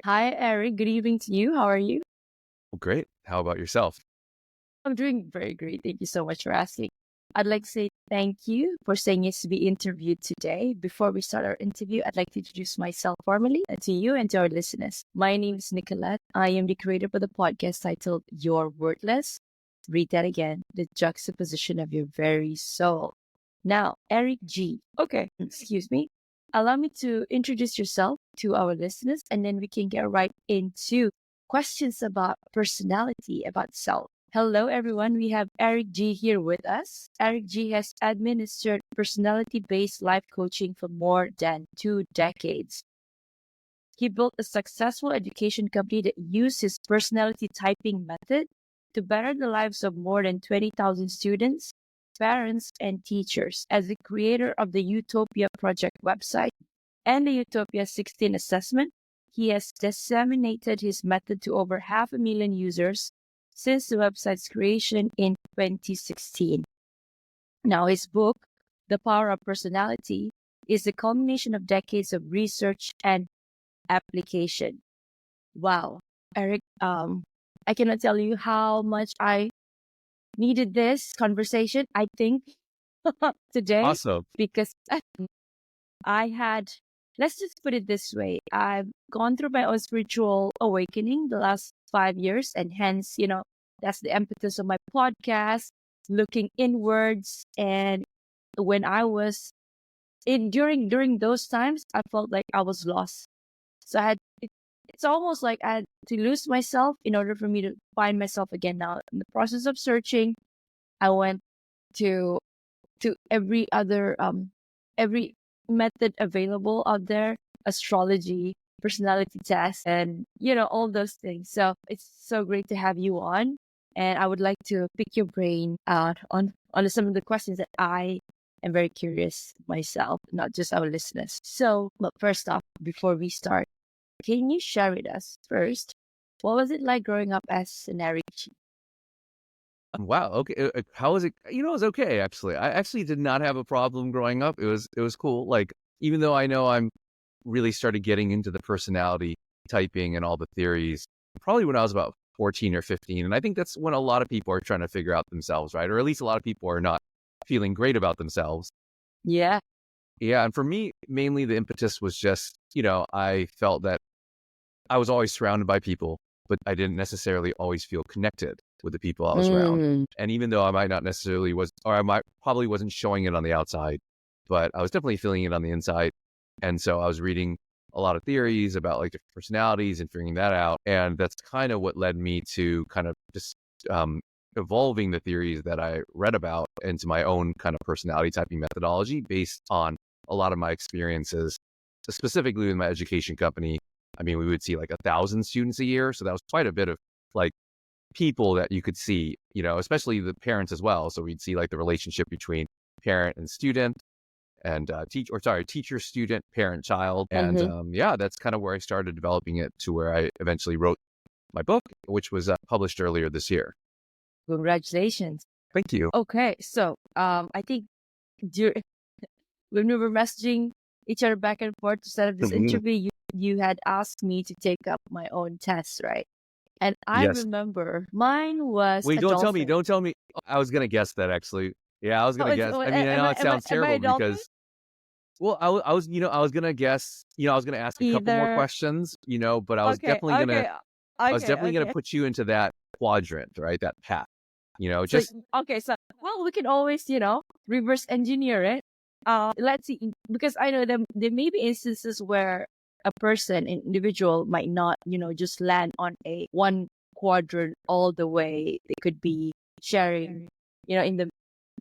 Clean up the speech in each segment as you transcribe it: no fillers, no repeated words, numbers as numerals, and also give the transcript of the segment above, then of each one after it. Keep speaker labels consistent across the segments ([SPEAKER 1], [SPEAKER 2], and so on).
[SPEAKER 1] Hi, Eric. Good evening to you. How are you?
[SPEAKER 2] Well, great. How about yourself?
[SPEAKER 1] I'm doing very great. Thank you so much for asking. I'd like to say thank you for saying yes to be interviewed today. Before we start our interview, I'd like to introduce myself formally to you and to our listeners. My name is Nicolette. I am the creator of the podcast titled You're Worthless. Read that again. The juxtaposition of your very soul. Now, Eric G. Okay, excuse me. Allow me to introduce yourself to our listeners, and then we can get right into questions about personality, about self. Hello, everyone. We have Eric G here with us. Eric G has administered personality based life coaching for more than 2 decades. He built a successful education company that used his personality typing method to better the lives of more than 20,000 students, parents, and teachers. As the creator of the Youtopia project website and the Youtopia 16 assessment, he has disseminated his method to over 500,000 users since the website's creation in 2016. Now, his book, The Power of Personality, is the culmination of decades of research and application. Wow, Eric, I cannot tell you how much I needed this conversation, I think, today,
[SPEAKER 2] Awesome.
[SPEAKER 1] because I had, let's just put it this way, I've gone through my own spiritual awakening the last 5 years, and hence, that's the impetus of my podcast, looking inwards. And when I was during those times, I felt like I was lost. So it's almost like I had to lose myself in order for me to find myself again. Now, in the process of searching, I went to every method available out there, astrology, personality test, and all those things. So it's so great to have you on, and I would like to pick your brain out on some of the questions that I am very curious myself, not just our listeners. So, but first off, before we start, can you share with us first, what was it like growing up as an Eric?
[SPEAKER 2] Wow. Okay. How was it? It was okay actually. I actually did not have a problem growing up. It was cool. Like even though I know I'm really started getting into the personality typing and all the theories, probably when I was about 14 or 15, and I think that's when a lot of people are trying to figure out themselves, right? Or at least a lot of people are not feeling great about themselves.
[SPEAKER 1] Yeah.
[SPEAKER 2] Yeah, and for me, mainly the impetus was just, I felt that I was always surrounded by people, but I didn't necessarily always feel connected with the people I was around. And even though I might not necessarily I might probably wasn't showing it on the outside, but I was definitely feeling it on the inside. And so I was reading a lot of theories about like different personalities and figuring that out. And that's kind of what led me to kind of just evolving the theories that I read about into my own kind of personality typing methodology based on a lot of my experiences, specifically with my education company. I mean, we would see like 1,000 students a year. So that was quite a bit of like people that you could see, especially the parents as well. So we'd see like the relationship between parent and student and teacher, student, parent, child. And yeah, that's kind of where I started developing it to where I eventually wrote my book, which was published earlier this year.
[SPEAKER 1] Congratulations.
[SPEAKER 2] Thank you.
[SPEAKER 1] Okay. So I think when we were messaging each other back and forth to set up this interview, you had asked me to take up my own test, right? And I
[SPEAKER 2] Yes.
[SPEAKER 1] remember mine was.
[SPEAKER 2] Wait,
[SPEAKER 1] a
[SPEAKER 2] don't
[SPEAKER 1] dolphin.
[SPEAKER 2] tell me. I was gonna guess that actually. Yeah, I was gonna guess. I mean, I know it sounds terrible because, well, I was gonna guess. I was gonna ask a couple more questions. But I was definitely gonna put you into that quadrant, right? That path.
[SPEAKER 1] So, well, we can always reverse engineer it. Let's see, because I know there may be instances where a person, an individual, might not, just land on a one quadrant all the way. They could be sharing, in the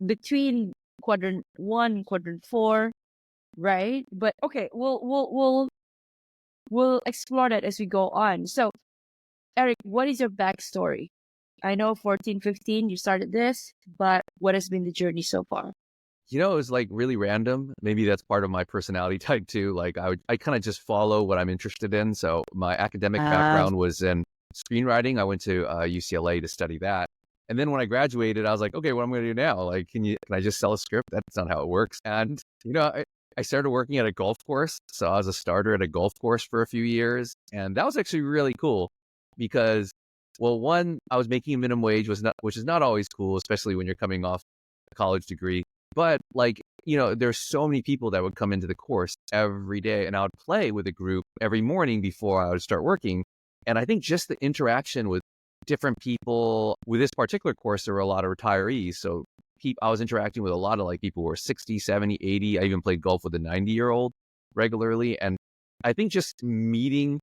[SPEAKER 1] between quadrant 1, quadrant 4, right? But okay, we'll explore that as we go on. So, Eric, what is your backstory? I know 14, 15, you started this, but what has been the journey so far?
[SPEAKER 2] It was like really random. Maybe that's part of my personality type too. Like I kind of just follow what I'm interested in. So my academic background was in screenwriting. I went to UCLA to study that. And then when I graduated, I was like, okay, what am I going to do now? Like, can I just sell a script? That's not how it works. And, I started working at a golf course. So I was a starter at a golf course for a few years. And that was actually really cool because, well, one, I was making a minimum wage, which is not always cool, especially when you're coming off a college degree. But like, there's so many people that would come into the course every day, and I would play with a group every morning before I would start working. And I think just the interaction with different people with this particular course, there were a lot of retirees. So I was interacting with a lot of like people who were 60, 70, 80. I even played golf with a 90-year-old regularly. And I think just meeting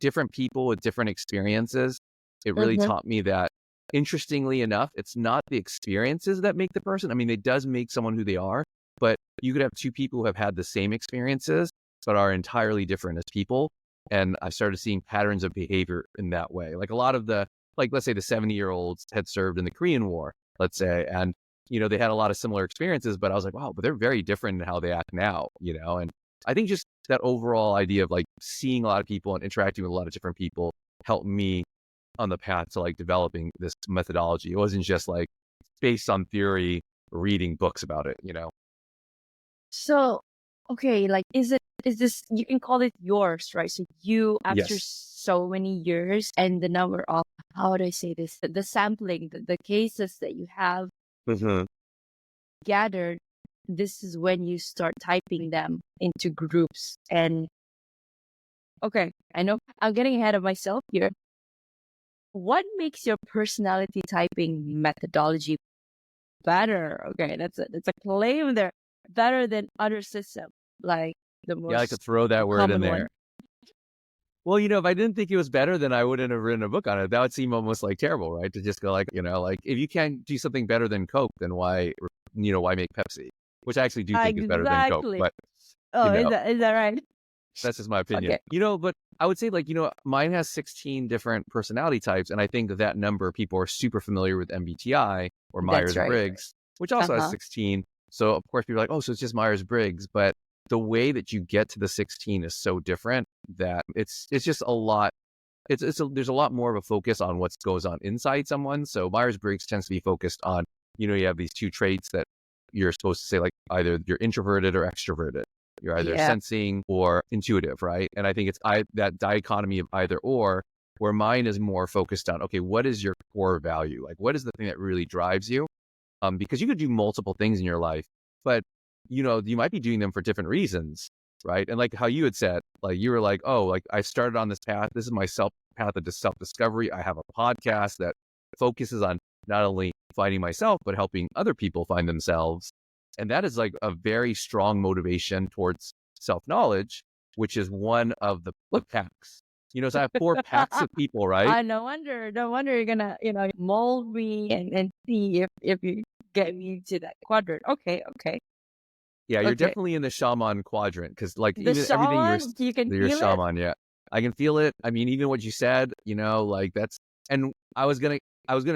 [SPEAKER 2] different people with different experiences, it really
[SPEAKER 1] Mm-hmm.
[SPEAKER 2] taught me that, interestingly enough, it's not the experiences that make the person. I mean, it does make someone who they are, but you could have two people who have had the same experiences, but are entirely different as people. And I started seeing patterns of behavior in that way. Like a lot of let's say the 70-year-olds had served in the Korean War, let's say, and, they had a lot of similar experiences, but I was like, wow, but they're very different in how they act now, and I think just that overall idea of like seeing a lot of people and interacting with a lot of different people helped me on the path to like developing this methodology. It wasn't just like based on theory, reading books about it.
[SPEAKER 1] So, okay, like, is this, you can call it yours, right? So you, after
[SPEAKER 2] Yes.
[SPEAKER 1] so many years and the number of, how do I say this? The sampling, the cases that you have
[SPEAKER 2] Mm-hmm.
[SPEAKER 1] gathered, this is when you start typing them into groups. And okay, I know I'm getting ahead of myself here. What makes your personality typing methodology better? Okay, that's a claim there. Better than other system, like the
[SPEAKER 2] Yeah, I like to
[SPEAKER 1] most
[SPEAKER 2] throw that word in
[SPEAKER 1] common one.
[SPEAKER 2] there. Well, if I didn't think it was better, then I wouldn't have written a book on it. That would seem almost like terrible, right? To just go like, like if you can't do something better than Coke, then why make Pepsi? Which I actually do think is better than Coke,
[SPEAKER 1] Exactly.
[SPEAKER 2] but you
[SPEAKER 1] Oh, is
[SPEAKER 2] know,
[SPEAKER 1] that right?
[SPEAKER 2] that's just my opinion.
[SPEAKER 1] Okay,
[SPEAKER 2] But I would say like, mine has 16 different personality types. And I think that number, people are super familiar with MBTI or
[SPEAKER 1] that's right.
[SPEAKER 2] Myers-Briggs, which also has
[SPEAKER 1] Uh-huh.
[SPEAKER 2] 16. So of course people are like, oh, so it's just Myers-Briggs. But the way that you get to the 16 is so different that it's just a lot. There's a lot more of a focus on what goes on inside someone. So Myers-Briggs tends to be focused on, you have these two traits that you're supposed to say, like either you're introverted or extroverted. You're either
[SPEAKER 1] Yeah.
[SPEAKER 2] sensing or intuitive, right? And I think it's that dichotomy of either or, where mine is more focused on, okay, what is your core value? Like, what is the thing that really drives you? Because you could do multiple things in your life, but you might be doing them for different reasons, right? And like how you had said, like you were like, oh, like I started on this path. This is my path of self-discovery. I have a podcast that focuses on not only finding myself, but helping other people find themselves. And that is like a very strong motivation towards self-knowledge, which is one of the book packs. So I have 4 packs of people, right?
[SPEAKER 1] No wonder you're gonna, mold me and see if you get me to that quadrant. Okay.
[SPEAKER 2] Yeah, you're
[SPEAKER 1] Okay.
[SPEAKER 2] definitely in the shaman quadrant because, like,
[SPEAKER 1] The
[SPEAKER 2] even everything
[SPEAKER 1] shaman, you can
[SPEAKER 2] you're
[SPEAKER 1] feel it.
[SPEAKER 2] shaman. Yeah, I can feel it. I mean, even what you said, like that's. And I was gonna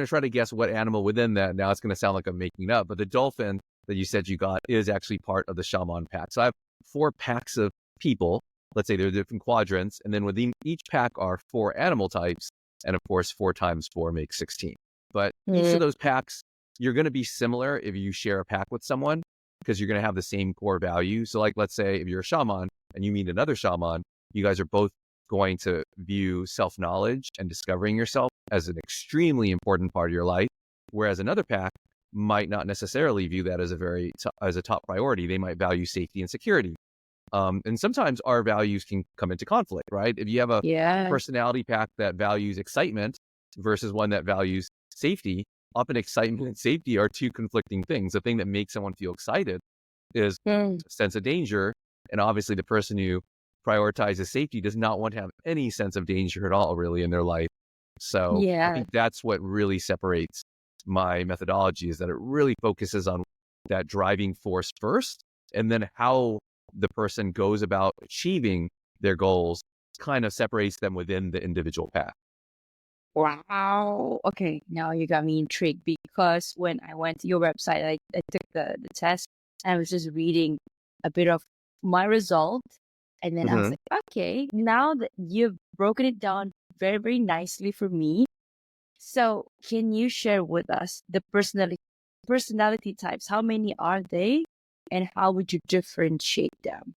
[SPEAKER 2] try to guess what animal within that. Now it's gonna sound like I'm making it up, but the dolphin that you said you got is actually part of the shaman pack. So I have 4 packs of people. Let's say they're different quadrants, and then within each pack are 4 animal types, and of course, 4 times 4 makes 16. But each
[SPEAKER 1] Mm.
[SPEAKER 2] of those packs, you're gonna be similar if you share a pack with someone, because you're going to have the same core value. So like, let's say if you're a shaman and you meet another shaman, you guys are both going to view self-knowledge and discovering yourself as an extremely important part of your life. Whereas another pack might not necessarily view that as as a top priority. They might value safety and security. And sometimes our values can come into conflict, right? If you have a
[SPEAKER 1] Yeah.
[SPEAKER 2] personality pack that values excitement versus one that values safety, often excitement and safety are two conflicting things. The thing that makes someone feel excited is
[SPEAKER 1] Mm.
[SPEAKER 2] a sense of danger. And obviously the person who prioritizes safety does not want to have any sense of danger at all, really, in their life. So I
[SPEAKER 1] Yeah.
[SPEAKER 2] think that's what really separates my methodology, is that it really focuses on that driving force first, and then how the person goes about achieving their goals kind of separates them within the individual path.
[SPEAKER 1] Wow. Okay, now you got me intrigued because when I went to your website, I took the test and I was just reading a bit of my result. And then I was
[SPEAKER 2] Mm-hmm.
[SPEAKER 1] like, okay, now that you've broken it down very, very nicely for me. So can you share with us the personality types? How many are they? and how would you differentiate them?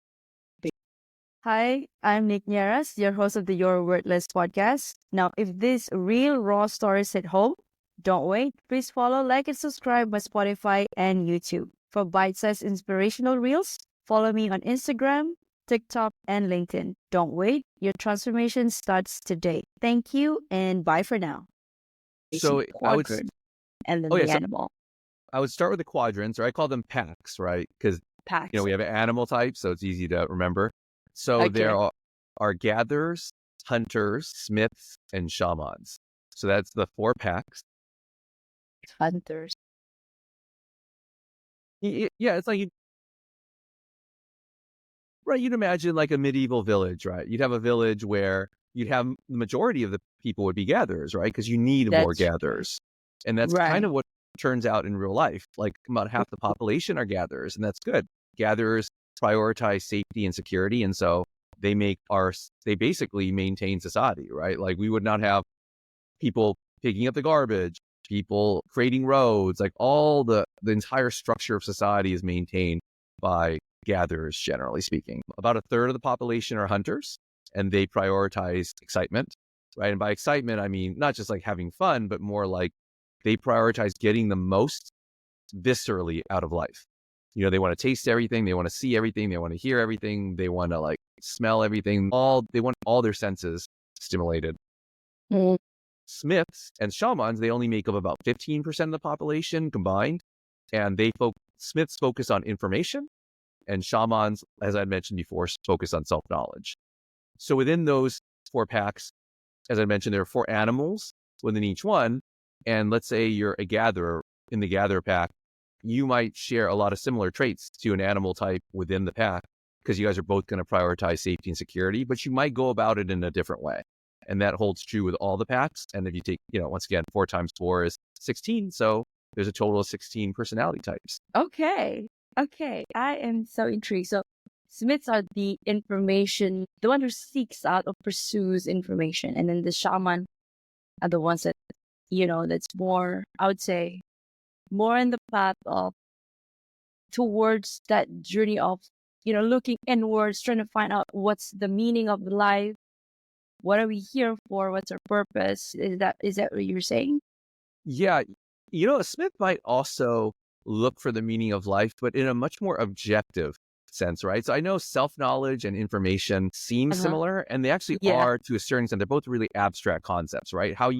[SPEAKER 1] Hi, I'm Nick Nieras, your host of the Your Worthless podcast. Now, if these real raw stories hit home, don't wait. Please follow, like, and subscribe my Spotify and YouTube. For bite-sized inspirational reels, follow me on Instagram, TikTok, and LinkedIn. Don't wait. Your transformation starts today. Thank you, and bye for now.
[SPEAKER 2] So
[SPEAKER 1] Quadrant, and then
[SPEAKER 2] oh yeah,
[SPEAKER 1] the
[SPEAKER 2] so
[SPEAKER 1] animal.
[SPEAKER 2] I would start with the quadrants, or I call them packs, right? Because
[SPEAKER 1] Packs.
[SPEAKER 2] we have an animal type, so it's easy to remember. So there are gatherers, hunters, smiths, and shamans. So that's the 4 packs.
[SPEAKER 1] Hunters.
[SPEAKER 2] Yeah, it's like you'd imagine like a medieval village, right? You'd have a village where you'd have the majority of the people would be gatherers, right? Because you need more gatherers. And that's kind of what turns out in real life. Like about half the population are gatherers, and that's good. Gatherers prioritize safety and security, and so they basically maintain society, right? Like we would not have people picking up the garbage, people creating roads, like all the entire structure of society is maintained by gatherers, generally speaking. About a third of the population are hunters, and they prioritize excitement, right? And by excitement, I mean not just like having fun, but more like they prioritize getting the most viscerally out of life. They want to taste everything, they want to see everything, they want to hear everything, they want to like smell everything, they want all their senses stimulated. Smiths and shamans, they only make up about 15% of the population combined, and Smiths focus on information, and shamans, as I mentioned before, focus on self-knowledge. So within those 4 packs, as I mentioned, there are 4 animals within each one, and let's say you're a gatherer in the gatherer pack, you might share a lot of similar traits to an animal type within the pack because you guys are both going to prioritize safety and security, but you might go about it in a different way. And that holds true with all the packs. And if you take, once again, 4 times 4 is 16. So there's a total of 16 personality types.
[SPEAKER 1] Okay. I am so intrigued. So Smiths are the one who seeks out or pursues information. And then the shaman are the ones that, that's more, I would say, more in the path of towards that journey of, looking inwards, trying to find out what's the meaning of life. What are we here for? What's our purpose? Is that what you're saying?
[SPEAKER 2] Yeah. A Smith might also look for the meaning of life, but in a much more objective sense, right? So I know self-knowledge and information seem similar, and they actually are to a certain extent. They're both really abstract concepts, right? How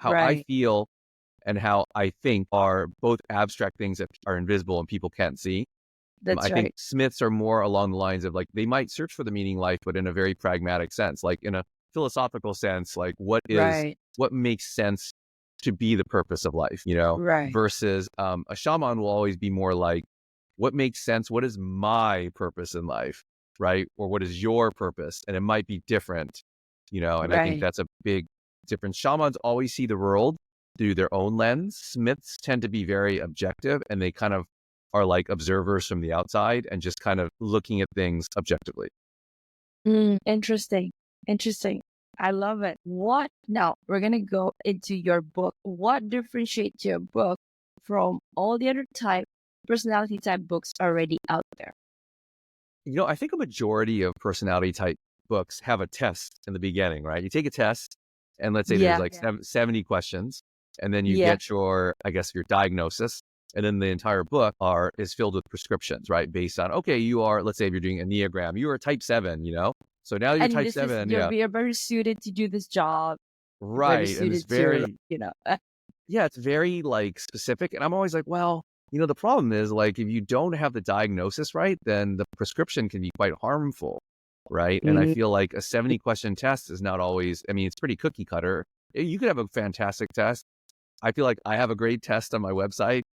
[SPEAKER 2] I feel and how I think are both abstract things that are invisible and people can't see. I think Smiths are more along the lines of like, they might search for the meaning of life, but in a very pragmatic sense, like in a philosophical sense, like what makes sense to be the purpose of life, versus a shaman will always be more like, what makes sense? What is my purpose in life, right? Or what is your purpose? And it might be different, and I think that's a big difference. Shamans always see the world through their own lens. Smiths tend to be very objective, and they kind of are like observers from the outside and just kind of looking at things objectively.
[SPEAKER 1] Interesting. I love it. Now we're going to go into your book. What differentiates your book from all the other personality type books already out there?
[SPEAKER 2] I think a majority of personality type books have a test in the beginning, right? You take a test, and let's say there's like 70 questions, and then you get your diagnosis. And then the entire book is filled with prescriptions, right? Based on, okay, let's say if you're doing Enneagram, you are type 7, So now you're type 7.
[SPEAKER 1] You're very suited to do this job.
[SPEAKER 2] Right. And it's very, it's very like specific. And I'm always like, well, the problem is like, if you don't have the diagnosis right, then the prescription can be quite harmful. Right. And I feel like a 70 question test is not always, it's pretty cookie cutter. You could have a fantastic test. I feel like I have a great test on my website.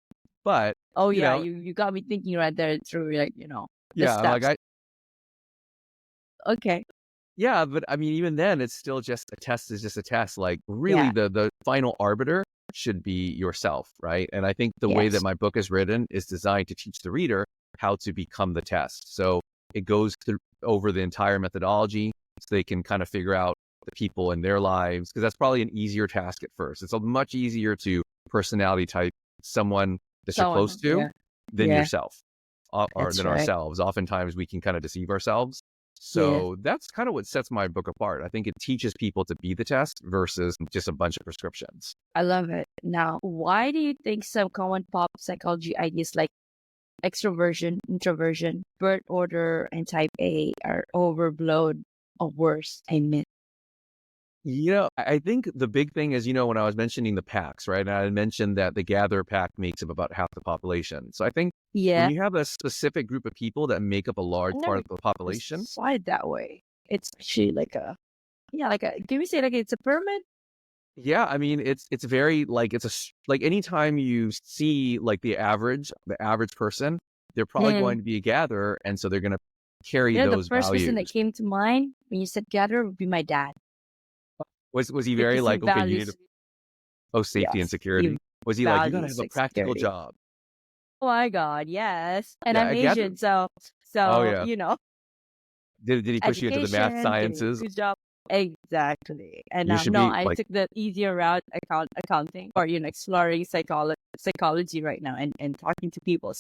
[SPEAKER 2] But
[SPEAKER 1] you got me thinking right there through like steps. Okay.
[SPEAKER 2] Yeah, but even then, it's still just a test is just a test. Like really, the final arbiter should be yourself, right? And I think the way that my book is written is designed to teach the reader how to become the test. So it goes over the entire methodology, so they can kind of figure out the people in their lives, because that's probably an easier task at first. It's much easier to personality type someone that you're close to than yourself.
[SPEAKER 1] That's
[SPEAKER 2] than
[SPEAKER 1] right.
[SPEAKER 2] ourselves. Oftentimes we can kind of deceive ourselves.
[SPEAKER 1] Yeah,
[SPEAKER 2] So that's kind of what sets my book apart. I think it teaches people to be the test versus just a bunch of prescriptions.
[SPEAKER 1] I love it. Now, why do you think some common pop psychology ideas like extroversion, introversion, birth order, and type A are overblown or worse? I mean,
[SPEAKER 2] I think the big thing is, when I was mentioning the packs, right? And I mentioned that the gather pack makes up about half the population. So I think when
[SPEAKER 1] yeah,
[SPEAKER 2] you have a specific group of people that make up a large
[SPEAKER 1] I
[SPEAKER 2] part
[SPEAKER 1] never
[SPEAKER 2] of the population,
[SPEAKER 1] saw it that way. It's actually like a, yeah, like a, can we say like it's a pyramid?
[SPEAKER 2] yeah, I mean, it's very like like anytime you see like the average person, they're probably
[SPEAKER 1] Mm.
[SPEAKER 2] going to be a gatherer, and so they're going to carry
[SPEAKER 1] The
[SPEAKER 2] those
[SPEAKER 1] first person that
[SPEAKER 2] values.
[SPEAKER 1] came to mind when you said gather would be my dad
[SPEAKER 2] Was he very
[SPEAKER 1] because he
[SPEAKER 2] like, okay, you need to
[SPEAKER 1] values,
[SPEAKER 2] safety and
[SPEAKER 1] yes, he
[SPEAKER 2] security? Was he like, you got to have
[SPEAKER 1] values
[SPEAKER 2] a practical
[SPEAKER 1] security.
[SPEAKER 2] job?
[SPEAKER 1] Oh my God, yes. And
[SPEAKER 2] Yeah,
[SPEAKER 1] I'm
[SPEAKER 2] a gather.
[SPEAKER 1] Asian, so
[SPEAKER 2] Oh
[SPEAKER 1] so
[SPEAKER 2] yeah.
[SPEAKER 1] you know,
[SPEAKER 2] Did he push you into the math
[SPEAKER 1] education, getting a
[SPEAKER 2] sciences?
[SPEAKER 1] good job. Exactly. And
[SPEAKER 2] You should
[SPEAKER 1] no,
[SPEAKER 2] be
[SPEAKER 1] I
[SPEAKER 2] like,
[SPEAKER 1] took the easier route, accounting, or exploring psychology right now and talking to people.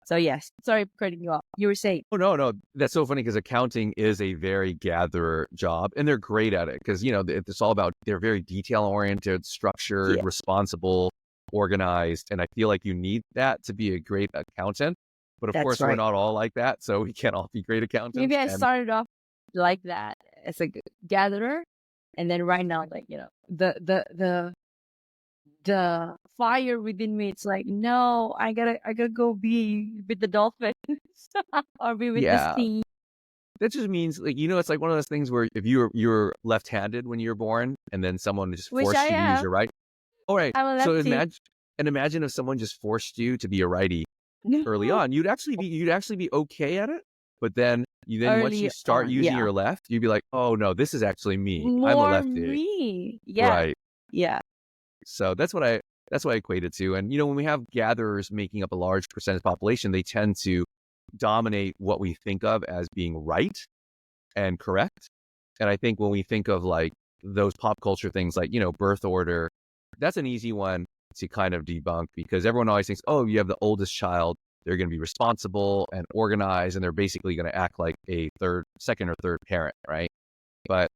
[SPEAKER 1] So yes, sorry for cutting you off. You were saying,
[SPEAKER 2] oh no, that's so funny because accounting is a very gatherer job, and they're great at it because it's all about they're very detail oriented, structured,
[SPEAKER 1] yeah,
[SPEAKER 2] responsible, organized, and I feel like you need that to be a great accountant. But of
[SPEAKER 1] that's
[SPEAKER 2] course, we're
[SPEAKER 1] right.
[SPEAKER 2] not all like that, so we can't all be great
[SPEAKER 1] Maybe
[SPEAKER 2] accountants.
[SPEAKER 1] I
[SPEAKER 2] And
[SPEAKER 1] started off like that as a gatherer, and then right now, like the fire within me, it's like, no, I gotta go be with the dolphins or be with the
[SPEAKER 2] yeah,
[SPEAKER 1] sea.
[SPEAKER 2] that just means like it's like one of those things where if you're left-handed when you're born, and then someone just
[SPEAKER 1] Which I
[SPEAKER 2] forced you to use
[SPEAKER 1] am.
[SPEAKER 2] your right. All right,
[SPEAKER 1] I'm a
[SPEAKER 2] so
[SPEAKER 1] lefty.
[SPEAKER 2] imagine if someone just forced you to be a righty early
[SPEAKER 1] No.
[SPEAKER 2] on, you'd actually be okay at it. But then once you
[SPEAKER 1] Early
[SPEAKER 2] start
[SPEAKER 1] on,
[SPEAKER 2] using
[SPEAKER 1] yeah.
[SPEAKER 2] your left, you'd be like, oh no, this is actually me. I'm a
[SPEAKER 1] More
[SPEAKER 2] lefty.
[SPEAKER 1] me. Yeah.
[SPEAKER 2] Right.
[SPEAKER 1] Yeah.
[SPEAKER 2] So that's what I equate it to. And when we have gatherers making up a large percentage population, they tend to dominate what we think of as being right and correct. And I think when we think of like those pop culture things like, birth order, that's an easy one to kind of debunk because everyone always thinks, oh, you have the oldest child. They're going to be responsible and organized, and they're basically going to act like a second or third parent, right? But,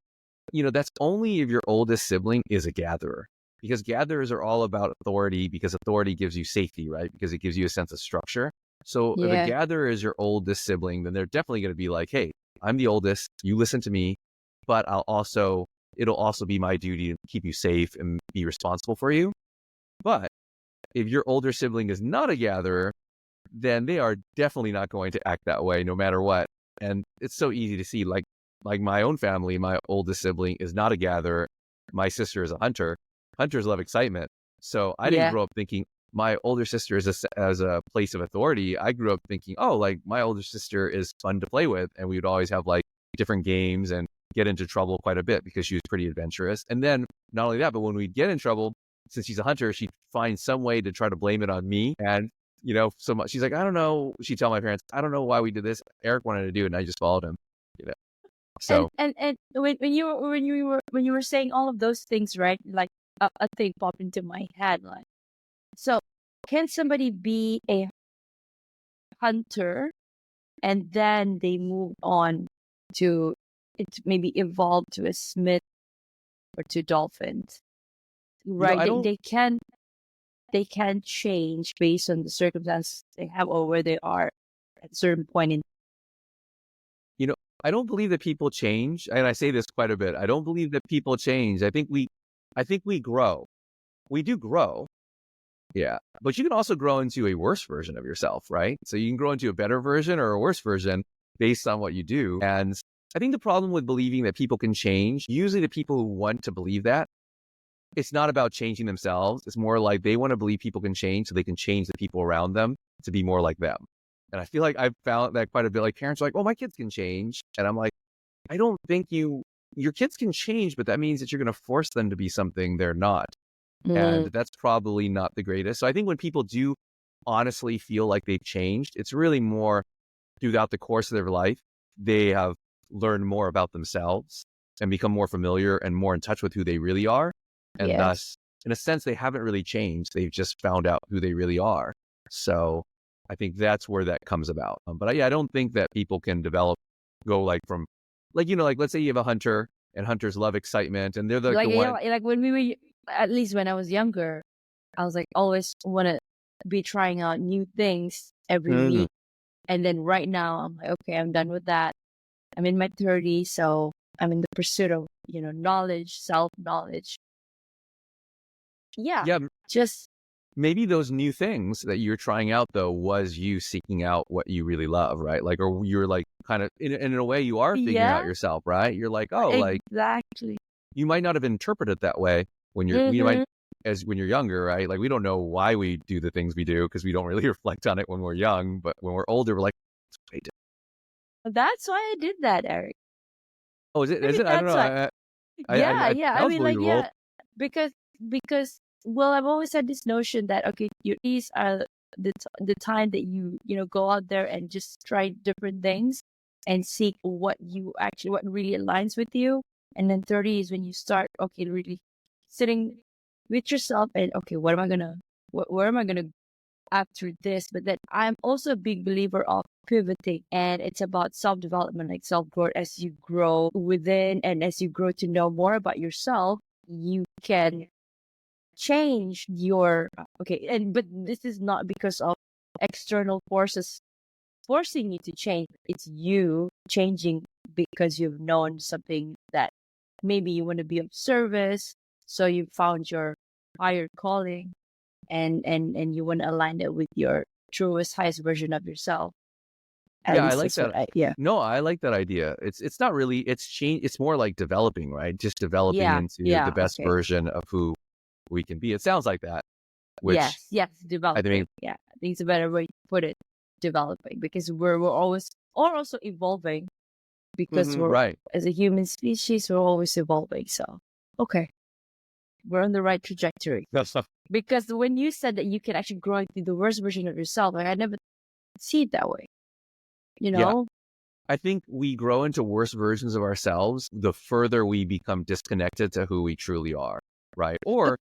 [SPEAKER 2] that's only if your oldest sibling is a gatherer because gatherers are all about authority because authority gives you safety, right? Because it gives you a sense of structure. So if a
[SPEAKER 1] Yeah.
[SPEAKER 2] gatherer is your oldest sibling, then they're definitely going to be like, hey, I'm the oldest. You listen to me, but it'll also be my duty to keep you safe and be responsible for you. But if your older sibling is not a gatherer, then they are definitely not going to act that way no matter what. And it's so easy to see, like my own family, my oldest sibling is not a gatherer. My sister is a hunter. Hunters love excitement. So I didn't
[SPEAKER 1] Yeah.
[SPEAKER 2] grow up thinking my older sister is as a place of authority. I grew up thinking, oh, like my older sister is fun to play with. And we would always have like different games and get into trouble quite a bit because she was pretty adventurous. And then not only that, but when we'd get in trouble, since she's a hunter, she'd find some way to try to blame it on me. And so much. She's like, I don't know. She'd tell my parents, I don't know why we did this. Eric wanted to do it, and I just followed him. You know.
[SPEAKER 1] And
[SPEAKER 2] So
[SPEAKER 1] when you were saying all of those things, right? Like a thing popped into my head, like, so can somebody be a hunter and then they move on to it maybe evolve to a smith or to dolphins, right?
[SPEAKER 2] I don't.
[SPEAKER 1] They can change based on the circumstances they have or where they are at a certain point in.
[SPEAKER 2] You know, I don't believe that people change, and I say this quite a bit. I don't believe that people change. I think we grow. We do grow. Yeah, but you can also grow into a worse version of yourself, right? So you can grow into a better version or a worse version based on what you do. And I think the problem with believing that people can change, usually the people who want to believe that, it's not about changing themselves. It's more like they want to believe people can change so they can change the people around them to be more like them. And I feel like I've found that quite a bit. Like parents are like, oh, my kids can change. And I'm like, I don't think your kids can change, but that means that you're going to force them to be something they're not. And
[SPEAKER 1] Mm,
[SPEAKER 2] that's probably not the greatest. So I think when people do honestly feel like they've changed, it's really more throughout the course of their life, they have learned more about themselves and become more familiar and more in touch with who they really are. And
[SPEAKER 1] yes.
[SPEAKER 2] thus, in a sense, they haven't really changed. They've just found out who they really are. So I think that's where that comes about. But I don't think that people can go like from, like, like let's say you have a hunter and hunters love excitement and they're like
[SPEAKER 1] Like,
[SPEAKER 2] the one.
[SPEAKER 1] like when we were, at least when I was younger, I was like always want to be trying out new things every
[SPEAKER 2] Mm.
[SPEAKER 1] week. And then right now I'm like, okay, I'm done with that. I'm in my 30s, so I'm in the pursuit of, knowledge, self-knowledge. Yeah,
[SPEAKER 2] Yeah,
[SPEAKER 1] just,
[SPEAKER 2] maybe those new things that you're trying out though was you seeking out what you really love, right? Like, or you're like kind of in a way you are figuring out
[SPEAKER 1] yeah,
[SPEAKER 2] yourself, right? You're like, oh, like
[SPEAKER 1] exactly.
[SPEAKER 2] you might not have interpreted it that way when
[SPEAKER 1] Mm-hmm.
[SPEAKER 2] when you're younger, right? Like we don't know why we do the things we do because we don't really reflect on it when we're young, but when we're older, we're like, wait,
[SPEAKER 1] That's why I did that, Eric.
[SPEAKER 2] oh, is it?
[SPEAKER 1] Maybe
[SPEAKER 2] Is it? I don't
[SPEAKER 1] that's
[SPEAKER 2] know.
[SPEAKER 1] why. Yeah,
[SPEAKER 2] It
[SPEAKER 1] yeah. I
[SPEAKER 2] sounds
[SPEAKER 1] mean, like,
[SPEAKER 2] believable.
[SPEAKER 1] yeah, because well, I've always had this notion that okay, these are the time that you go out there and just try different things and seek what really aligns with you. And then 30 is when you start really sitting with yourself and okay, what am I gonna where am I gonna after this? But then I'm also a big believer of pivoting, and it's about self-development, like self-growth. As you grow within and as you grow to know more about yourself, you can change your but this is not because of external forces forcing you to change. It's you changing because you've known something that maybe you want to be of service, so you found your higher calling, and you want to align it with your truest highest version of yourself. At
[SPEAKER 2] Yeah, I
[SPEAKER 1] least
[SPEAKER 2] like
[SPEAKER 1] that's what
[SPEAKER 2] that.
[SPEAKER 1] I yeah.
[SPEAKER 2] No, I like that idea. It's not really, it's change. It's more like developing, right? Just developing
[SPEAKER 1] Yeah,
[SPEAKER 2] into the
[SPEAKER 1] yeah,
[SPEAKER 2] best
[SPEAKER 1] okay.
[SPEAKER 2] version of who we can be. It sounds like that, which
[SPEAKER 1] Yes,
[SPEAKER 2] I
[SPEAKER 1] developing.
[SPEAKER 2] mean,
[SPEAKER 1] Yeah. I think it's a better way to put it. Developing, because we're always or also evolving, because we're
[SPEAKER 2] right.
[SPEAKER 1] as a human species we're always evolving. So okay, we're on the right trajectory.
[SPEAKER 2] No stuff.
[SPEAKER 1] Because when you said that you can actually grow into the worst version of yourself, like I never see it that way. You
[SPEAKER 2] Yeah.
[SPEAKER 1] know?
[SPEAKER 2] I think we grow into worse versions of ourselves the further we become disconnected to who we truly are, right? Or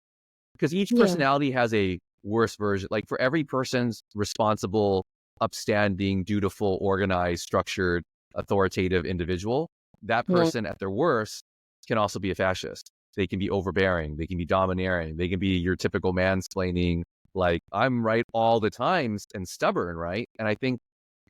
[SPEAKER 2] because each
[SPEAKER 1] Yeah.
[SPEAKER 2] personality has a worse version. Like for every person's responsible, upstanding, dutiful, organized, structured, authoritative individual, that
[SPEAKER 1] Mm.
[SPEAKER 2] person at their worst can also be a fascist. They can be overbearing. They can be domineering. They can be your typical mansplaining, like I'm right all the time and stubborn, right? And I think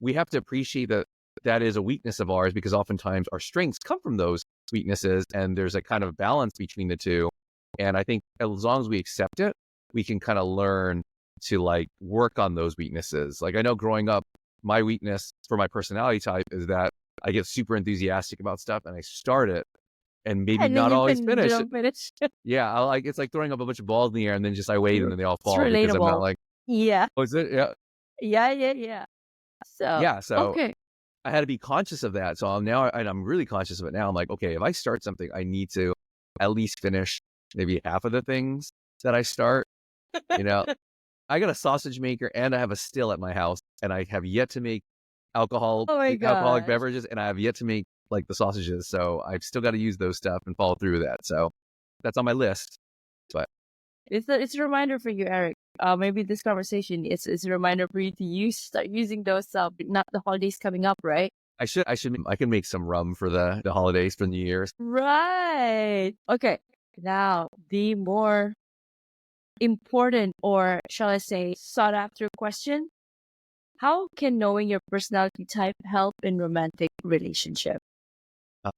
[SPEAKER 2] we have to appreciate that that is a weakness of ours because oftentimes our strengths come from those weaknesses and there's a kind of balance between the two. And I think as long as we accept it, we can kind of learn to like work on those weaknesses. Like I know growing up, my weakness for my personality type is that I get super enthusiastic about stuff and I start it and maybe
[SPEAKER 1] And then
[SPEAKER 2] not always
[SPEAKER 1] you
[SPEAKER 2] finish it.
[SPEAKER 1] don't finish.
[SPEAKER 2] Yeah, it's like throwing up a bunch of balls in the air and then just I wait and then they all
[SPEAKER 1] It's
[SPEAKER 2] fall because I'm not
[SPEAKER 1] relatable.
[SPEAKER 2] like,
[SPEAKER 1] Yeah.
[SPEAKER 2] oh, is it? Yeah.
[SPEAKER 1] Yeah. So
[SPEAKER 2] Yeah. So
[SPEAKER 1] okay.
[SPEAKER 2] I had to be conscious of that. So I'm really conscious of it now. I'm like, okay, if I start something, I need to at least finish maybe half of the things that I start. You know, I got a sausage maker and I have a still at my house and I have yet to make
[SPEAKER 1] Oh my
[SPEAKER 2] alcoholic
[SPEAKER 1] gosh.
[SPEAKER 2] beverages and I have yet to make like the sausages. So I've still got to use those stuff and follow through with that. So that's on my list. But
[SPEAKER 1] It's a reminder for you, Eric. Maybe this conversation is a reminder for you to start using those not the holidays coming up, right?
[SPEAKER 2] I can make some rum for the holidays for New Year's.
[SPEAKER 1] Right. Okay. Now, the more important, or shall I say, sought after question: how can knowing your personality type help in romantic relationship?
[SPEAKER 2] Uh,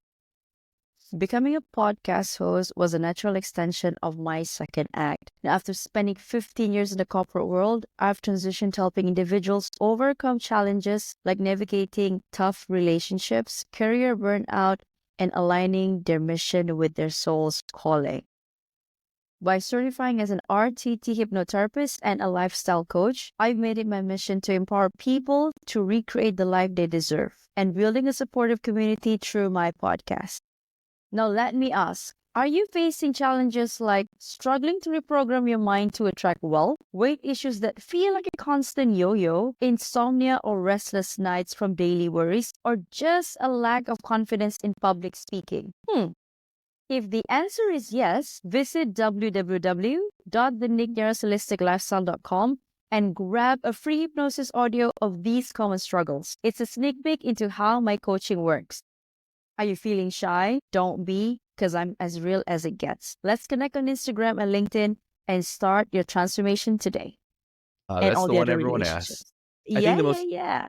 [SPEAKER 1] Becoming a podcast host was a natural extension of my second act. Now, after spending 15 years in the corporate world, I've transitioned to helping individuals overcome challenges like navigating tough relationships, career burnout, and aligning their mission with their soul's calling. By certifying as an RTT hypnotherapist and a lifestyle coach, I've made it my mission to empower people to recreate the life they deserve and building a supportive community through my podcast. Now, let me ask, are you facing challenges like struggling to reprogram your mind to attract wealth, weight issues that feel like a constant yo-yo, insomnia or restless nights from daily worries, or just a lack of confidence in public speaking? If the answer is yes, visit www.thenicknarasholisticlifestyle.com and grab a free hypnosis audio of these common struggles. It's a sneak peek into how my coaching works. Are you feeling shy? Don't be, because I'm as real as it gets. Let's connect on Instagram and LinkedIn and start your transformation today. And
[SPEAKER 2] That's
[SPEAKER 1] all
[SPEAKER 2] the
[SPEAKER 1] the
[SPEAKER 2] one
[SPEAKER 1] other
[SPEAKER 2] everyone asks.
[SPEAKER 1] relationships.
[SPEAKER 2] I think
[SPEAKER 1] Yeah.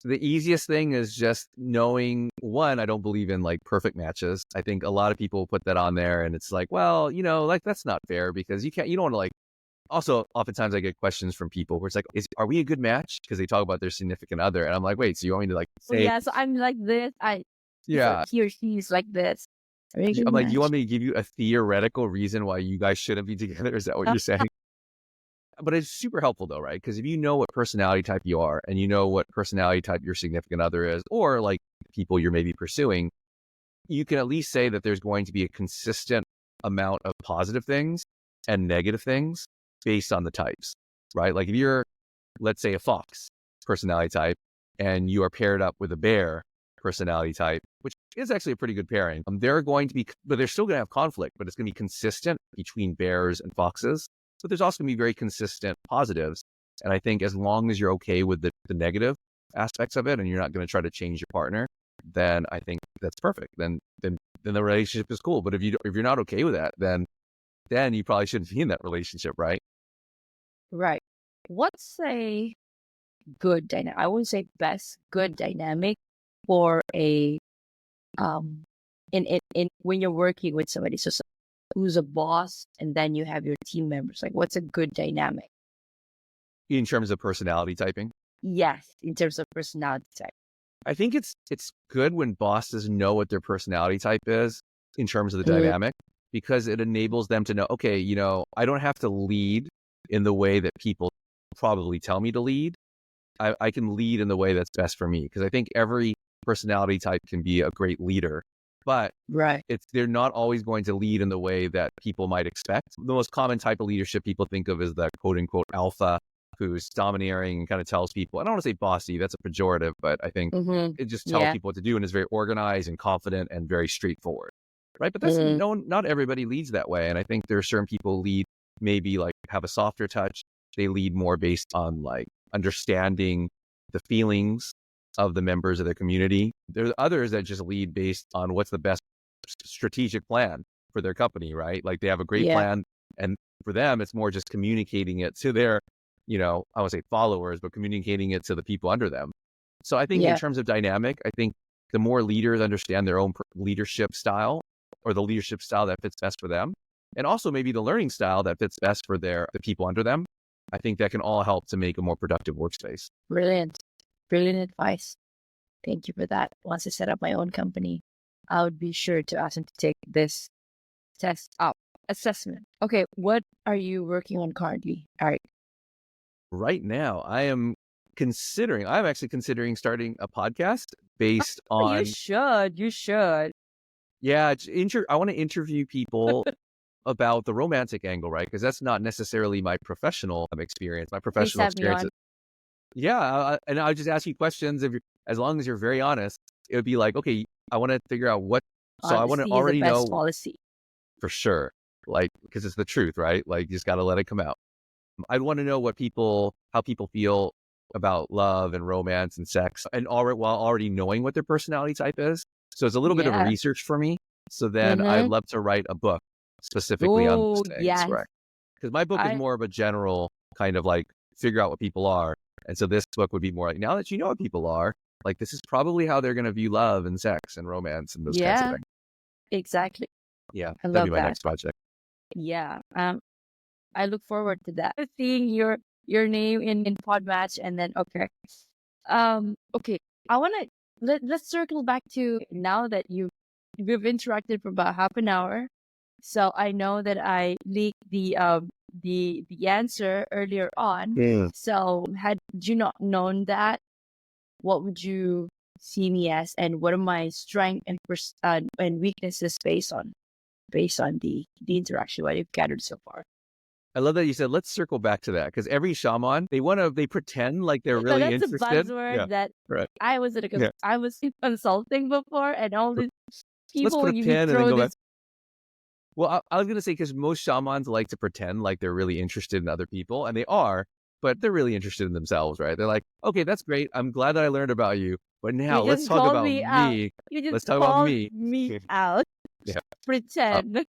[SPEAKER 2] the easiest thing is just knowing, one, I don't believe in like perfect matches. I think a lot of people put that on there and it's like, well, like that's not fair because you don't want to like, also oftentimes I get questions from people where it's like, are we a good match? Because they talk about their significant other. And I'm like, wait, so you want me to like say,
[SPEAKER 1] Yeah, so I'm like this.
[SPEAKER 2] yeah,
[SPEAKER 1] He or she is like this. Are you a good
[SPEAKER 2] I'm like, do you
[SPEAKER 1] match?
[SPEAKER 2] want me to give you a theoretical reason why you guys shouldn't be together? Is that what you're saying? But it's super helpful though, right? Because if you know what personality type you are and you know what personality type your significant other is, or like people you're maybe pursuing, you can at least say that there's going to be a consistent amount of positive things and negative things based on the types, right? Like if you're, let's say, a fox personality type and you are paired up with a bear personality type, which is actually a pretty good pairing, they're going to be, but they're still going to have conflict, but it's going to be consistent between bears and foxes. But there's also going to be very consistent positives. And I think as long as you're okay with the negative aspects of it and you're not going to try to change your partner, then I think that's perfect. Then the relationship is cool. But if you're not okay with that, then you probably shouldn't be in that relationship, right?
[SPEAKER 1] Right. What's a good dynamic? I wouldn't say best, good dynamic for a in when you're working with somebody. So who's a boss, and then you have your team members. Like, what's a good dynamic?
[SPEAKER 2] In terms of personality typing?
[SPEAKER 1] Yes, in terms of personality type.
[SPEAKER 2] I think it's good when bosses know what their personality type is in terms of the dynamic, because it enables them to know, okay, I don't have to lead in the way that people probably tell me to lead. I can lead in the way that's best for me, because I think every personality type can be a great leader, but
[SPEAKER 1] Right.
[SPEAKER 2] they're not always going to lead in the way that people might expect. The most common type of leadership people think of is the quote unquote alpha, who's domineering and kind of tells people, I don't want to say bossy, that's a pejorative, but I think it just tells people what to do and is very organized and confident and very straightforward, right? But that's not everybody leads that way. And I think there are certain people lead maybe like have a softer touch. They lead more based on like understanding the feelings of the members of the community. There's others that just lead based on what's the best strategic plan for their company, right? Like they have a great plan, and for them, it's more just communicating it to their, I would say followers, but communicating it to the people under them. So I think in terms of dynamic, I think the more leaders understand their own leadership style, or the leadership style that fits best for them, and also maybe the learning style that fits best for the people under them, I think that can all help to make a more productive workspace.
[SPEAKER 1] Brilliant advice. Thank you for that. Once I set up my own company, I would be sure to ask them to take this assessment. Okay, what are you working on currently, Eric?
[SPEAKER 2] Right now, I'm actually considering starting a podcast based on.
[SPEAKER 1] You should.
[SPEAKER 2] Yeah, I want to interview people about the romantic angle, right? Because that's not necessarily my professional experience. My professional experience. And I'll just ask you questions. As long as you're very honest, it would be like, okay, I want to figure out what. So I want to already
[SPEAKER 1] is the best
[SPEAKER 2] know
[SPEAKER 1] policy
[SPEAKER 2] for sure, like because it's the truth, right? Like you just got to let it come out. I'd want to know how people feel about love and romance and sex, and while already knowing what their personality type is. So it's a little bit of a research for me. So then I'd love to write a book specifically on those things, right? Because my book is more of a general kind of like figure out what people are. And so this book would be more like, now that you know what people are, like this is probably how they're going to view love and sex and romance and those kinds of things.
[SPEAKER 1] Exactly.
[SPEAKER 2] Yeah,
[SPEAKER 1] I
[SPEAKER 2] that'd be my next project.
[SPEAKER 1] Yeah. I look forward to that. Seeing your name in Podmatch, and then okay. I wanna let's circle back to now that we've interacted for about half an hour. So I know that I leaked the answer earlier on. So had you not known that, what would you see me as, and what are my strengths and weaknesses based on the interaction what you've gathered so far?
[SPEAKER 2] I love that you said, let's circle back to that, because every shaman, they pretend like they're really interested.
[SPEAKER 1] That's a buzzword that I was I was consulting before, and all these people,
[SPEAKER 2] let's put a pin and then go back. Well, I was going to say, because most shamans like to pretend like they're really interested in other people, and they are, but they're really interested in themselves, right? They're like, okay, that's great. I'm glad that I learned about you, but now
[SPEAKER 1] You
[SPEAKER 2] let's
[SPEAKER 1] just
[SPEAKER 2] talk
[SPEAKER 1] called
[SPEAKER 2] about
[SPEAKER 1] me out.
[SPEAKER 2] me.
[SPEAKER 1] You just
[SPEAKER 2] Let's talk about
[SPEAKER 1] called
[SPEAKER 2] me.
[SPEAKER 1] me out.
[SPEAKER 2] Yeah.
[SPEAKER 1] Pretend. The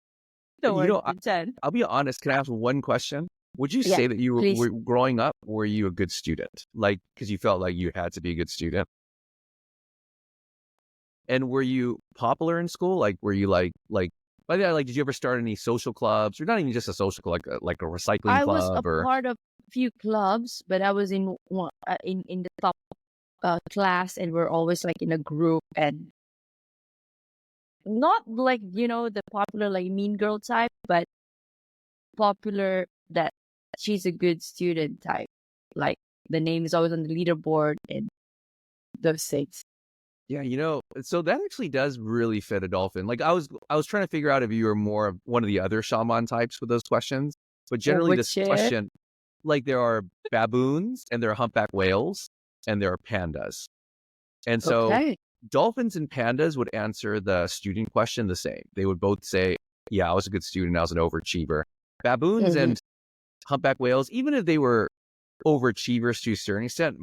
[SPEAKER 2] You know,
[SPEAKER 1] word pretend.
[SPEAKER 2] I'll be honest. Can I ask one question? Would you
[SPEAKER 1] Yeah,
[SPEAKER 2] say that you
[SPEAKER 1] please.
[SPEAKER 2] were growing up, were you a good student? Like, because you felt like you had to be a good student? And were you popular in school? Like, were you by the way, like, did you ever start any social clubs, or not even just a social club, like a recycling
[SPEAKER 1] I was a
[SPEAKER 2] club, or
[SPEAKER 1] part of a few clubs, but I was in in the top class, and we're always like in a group, and not like the popular like mean girl type, but popular that she's a good student type. Like the name is always on the leaderboard and those things.
[SPEAKER 2] yeah, so that actually does really fit a dolphin. Like, I was trying to figure out if you were more of one of the other shaman types with those questions, but generally this
[SPEAKER 1] Which is
[SPEAKER 2] question, like, there are baboons and there are humpback whales and there are pandas. And so
[SPEAKER 1] okay.
[SPEAKER 2] dolphins and pandas would answer the student question the same. They would both say, yeah, I was a good student, I was an overachiever. Baboons
[SPEAKER 1] Hmm.
[SPEAKER 2] and humpback whales, even if they were overachievers to a certain extent,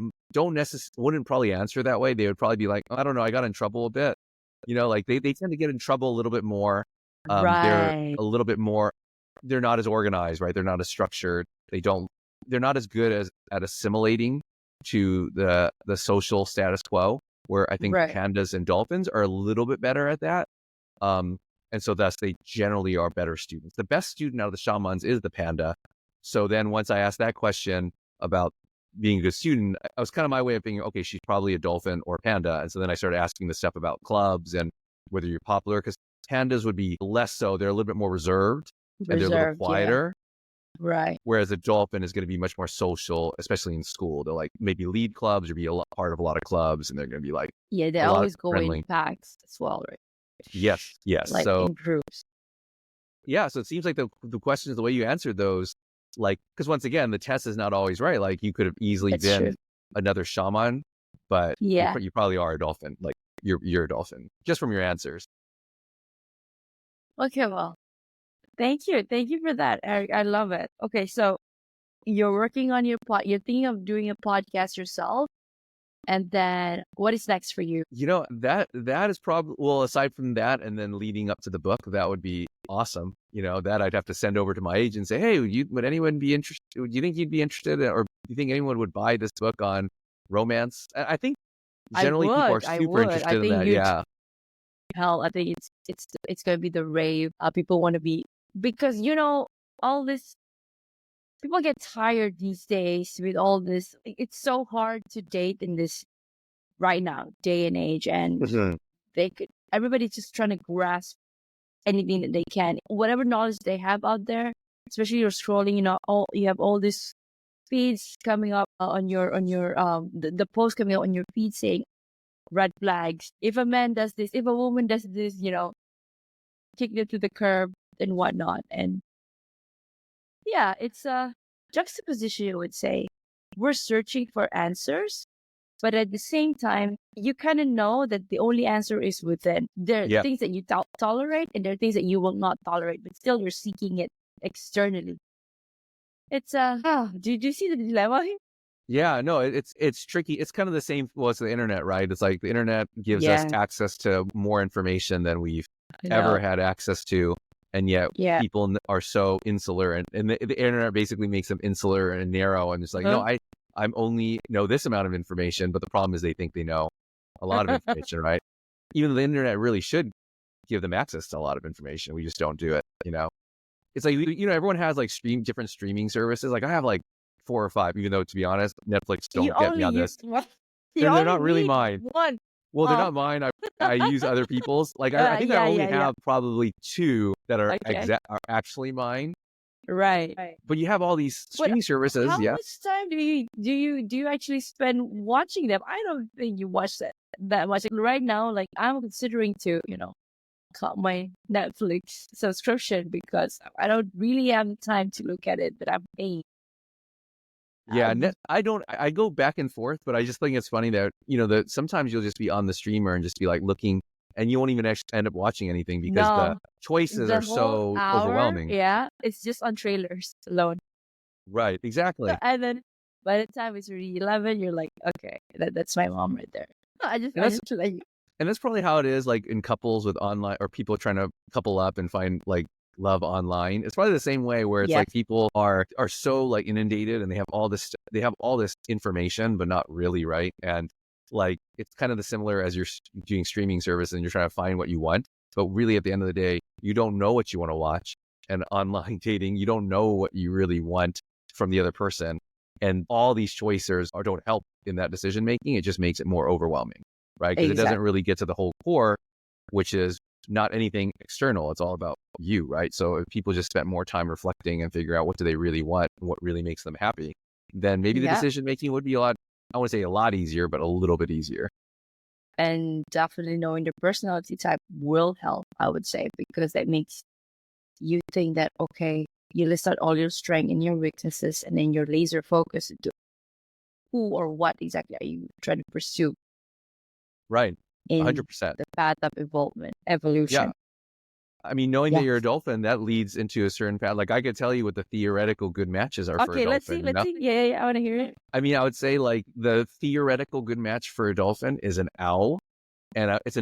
[SPEAKER 2] wouldn't probably answer that way. They would probably be like, I don't know, I got in trouble a bit. Like they tend to get in trouble a little bit more. They're
[SPEAKER 1] Right.
[SPEAKER 2] a little bit more, they're not as organized, right? They're not as structured. They're not as good at assimilating to the social status quo, where I think
[SPEAKER 1] Right.
[SPEAKER 2] pandas and dolphins are a little bit better at that. And so thus they generally are better students. The best student out of the shamans is the panda. So then once I asked that question about being a good student, I was kind of my way of thinking, okay, she's probably a dolphin or panda. And so then I started asking the stuff about clubs and whether you're popular, because pandas would be less so. They're a little bit more reserved and they're a little
[SPEAKER 1] Reserved. Yeah.
[SPEAKER 2] quieter.
[SPEAKER 1] Right.
[SPEAKER 2] Whereas a dolphin is going to be much more social, especially in school. They'll like maybe lead clubs or be part of a lot of clubs, and they're going to be like
[SPEAKER 1] Yeah. They
[SPEAKER 2] a lot of
[SPEAKER 1] always go
[SPEAKER 2] friendly.
[SPEAKER 1] in packs as well, right?
[SPEAKER 2] Yes.
[SPEAKER 1] Like
[SPEAKER 2] So
[SPEAKER 1] in groups.
[SPEAKER 2] yeah, so it seems like the questions, the way you answered those, like, because once again, the test is not always right. Like, you could have easily
[SPEAKER 1] That's
[SPEAKER 2] been
[SPEAKER 1] true.
[SPEAKER 2] another shaman, but
[SPEAKER 1] Yeah.
[SPEAKER 2] you probably are a dolphin. Like, you're a dolphin just from your answers.
[SPEAKER 1] Okay. Well, thank you. Thank you for that. I love it. Okay. So you're working on your you're thinking of doing a podcast yourself. And then what is next for you?
[SPEAKER 2] That is probably, well, aside from that, and then leading up to the book, that would be awesome. That I'd have to send over to my agent and say, hey, would anyone be interested? Do you think you'd be interested, or do you think anyone would buy this book on romance? I think generally people are
[SPEAKER 1] I
[SPEAKER 2] super
[SPEAKER 1] would. I
[SPEAKER 2] interested in
[SPEAKER 1] think
[SPEAKER 2] that.
[SPEAKER 1] you'd
[SPEAKER 2] Yeah.
[SPEAKER 1] hell. I think it's gonna be the rave. People want to be, because all this. People get tired these days with all this. It's so hard to date in this right now day and age, and
[SPEAKER 2] Mhm.
[SPEAKER 1] everybody's just trying to grasp anything that they can, whatever knowledge they have out there. Especially you're scrolling, you have all these feeds coming up on your the post coming up on your feed saying red flags. If a man does this, if a woman does this, kick them to the curb and whatnot. And yeah, it's a juxtaposition, I would say. We're searching for answers, but at the same time, you kind of know that the only answer is within. There are
[SPEAKER 2] Yeah.
[SPEAKER 1] things that you tolerate, and there are things that you will not tolerate, but still you're seeking it externally. It's do you see the dilemma here?
[SPEAKER 2] Yeah, no, it's tricky. It's kind of the same. Well, it's the internet, right? It's like the internet gives us
[SPEAKER 1] Yeah,
[SPEAKER 2] access to more information than we've
[SPEAKER 1] I
[SPEAKER 2] ever
[SPEAKER 1] know.
[SPEAKER 2] had access to, and yet
[SPEAKER 1] Yeah.
[SPEAKER 2] people are so insular, and the internet basically makes them insular and narrow, and it's like, no, I'm only know this amount of information, but the problem is they think they know a lot of information, right? Even though the internet really should give them access to a lot of information, we just don't do it. It's like, everyone has like different streaming services. Like, I have like 4 or 5, even though, to be honest, Netflix,
[SPEAKER 1] You
[SPEAKER 2] don't get me
[SPEAKER 1] only
[SPEAKER 2] on
[SPEAKER 1] use
[SPEAKER 2] this.
[SPEAKER 1] what? You
[SPEAKER 2] They're
[SPEAKER 1] only
[SPEAKER 2] not really
[SPEAKER 1] need
[SPEAKER 2] mine.
[SPEAKER 1] one.
[SPEAKER 2] Well, they're
[SPEAKER 1] Oh,
[SPEAKER 2] not mine. I use other people's. Like, I think I
[SPEAKER 1] yeah,
[SPEAKER 2] only
[SPEAKER 1] yeah, yeah.
[SPEAKER 2] have probably 2 that are
[SPEAKER 1] Okay.
[SPEAKER 2] are actually mine.
[SPEAKER 1] Right.
[SPEAKER 2] But you have all these
[SPEAKER 1] But
[SPEAKER 2] streaming services.
[SPEAKER 1] how
[SPEAKER 2] Yeah.
[SPEAKER 1] much time do you actually spend watching them? I don't think you watch that much. Like, right now, like I'm considering to, cut my Netflix subscription because I don't really have the time to look at it, but I'm paying.
[SPEAKER 2] Yeah,
[SPEAKER 1] Um,
[SPEAKER 2] I go back and forth, but I just think it's funny that, that sometimes you'll just be on the streamer and just be like looking, and you won't even actually end up watching anything because the
[SPEAKER 1] no,
[SPEAKER 2] choices
[SPEAKER 1] the
[SPEAKER 2] are
[SPEAKER 1] whole
[SPEAKER 2] so
[SPEAKER 1] hour,
[SPEAKER 2] overwhelming.
[SPEAKER 1] yeah, it's just on trailers alone.
[SPEAKER 2] Right, exactly.
[SPEAKER 1] And then By the time it's already 11, you're like, okay, that's my mom right there.
[SPEAKER 2] And
[SPEAKER 1] I
[SPEAKER 2] that's
[SPEAKER 1] just like,
[SPEAKER 2] and that's probably how it is, like in couples with online or people trying to couple up and find like love online. It's probably the same way where it's
[SPEAKER 1] yes,
[SPEAKER 2] like people are so like inundated and they have all this information, but not really, right? And like it's kind of the similar as you're doing streaming service and you're trying to find what you want, but really at the end of the day, you don't know what you want to watch. And online dating, you don't know what you really want from the other person, and all these choices don't help in that decision making. It just makes it more overwhelming, right? Because it doesn't
[SPEAKER 1] exactly.
[SPEAKER 2] really get to the whole core, which is not anything external. It's all about you, right? So if people just spent more time reflecting and figure out what do they really want and what really makes them happy, then maybe the
[SPEAKER 1] Yeah.
[SPEAKER 2] decision making would be a lot, I want to say a lot easier, but a little bit easier.
[SPEAKER 1] And definitely knowing the personality type will help, I would say, because that makes you think that, okay, you list out all your strengths and your weaknesses, and then you're laser focused into who or what exactly are you trying to pursue
[SPEAKER 2] Right.
[SPEAKER 1] in
[SPEAKER 2] 100%.
[SPEAKER 1] the path of
[SPEAKER 2] Yeah.
[SPEAKER 1] evolution.
[SPEAKER 2] I mean, knowing that
[SPEAKER 1] Yeah.
[SPEAKER 2] you're a dolphin, that leads into a certain path. Like I could tell you what the theoretical good matches are for a
[SPEAKER 1] Okay, let's see.
[SPEAKER 2] dolphin,
[SPEAKER 1] Let's see. Yeah, I want to hear it.
[SPEAKER 2] I mean, I would say like the theoretical good match for a dolphin is an owl, and it's